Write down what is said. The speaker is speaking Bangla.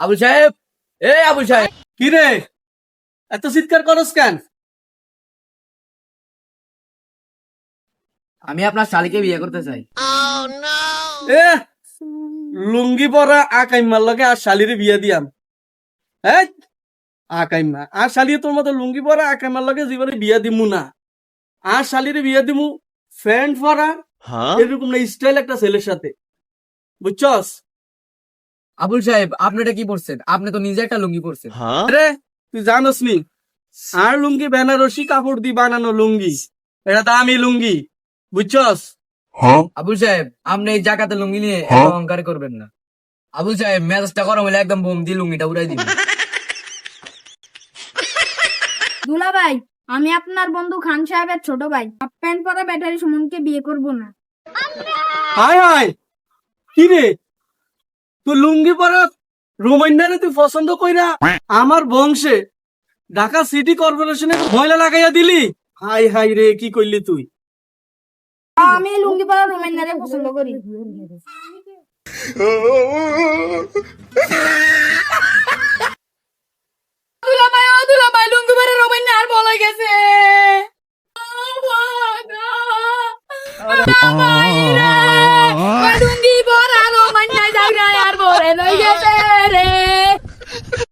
আবুল সাহেব, আবুল সাহেব, কি রে, এত চিৎকার করস কেন? আমি আপনার শালিকে বিয়ে করতে চাই। এ লুঙ্গি পরা আকাইমার লগে আর শালিরে বিয়া দিয়াম? হ্যাঁ, আকাইমা আর শালিয়ে তোর মতো লুঙ্গি পরা আকাইমার লগে জীবনে বিয়া দিমু না। আর শালিরে বিয়া দিমু ফ্রেন্ড পরা এরকম না স্টাইল একটা ছেলের সাথে, বুঝছস? আবুল সাহেব, আপনি এটা কি পড়ছেন? আপনি তো নিজে একটা লুঙ্গি পরছেন। আরে তুই জানোস নি, আর লুঙ্গি বেনারসি কাপড় দিয়ে বানানো লুঙ্গি, এটা দামি লুঙ্গি, বুঝছস? আবুল সাহেব, আপনি এই জায়গাতে লুঙ্গি নিয়ে এত অহংকার করবেন না। আবুল সাহেব, মেজাজটা গরম হলে একদম বোম দিয়ে লুঙ্গিটা উড়াই দিবেন। দুলা ভাই, আমি আপনার বন্ধু খান সাহেবের ছোট ভাই। হাফ প্যান্ট পরা ব্যাটারি সুমনকে বিয়ে করব না। হায় হায়, কি রে, তুই লুঙ্গি পরা রোমান্যারে তুই পছন্দ কইরা আমার বংশে ঢাকা সিটি কর্পোরেশনে ময়লা লাগাইয়া দিলি? হাই হাই রে, কি কইলি তুই? আমি লুঙ্গি পরা রোমান্যারে পছন্দ করি। দুলা ভাই, লুঙ্গি পরা রোমান্যা আর বলে গেছে। লুঙ্গি পরা রোমান্যা জায়গায় আর বলে গেছে রে।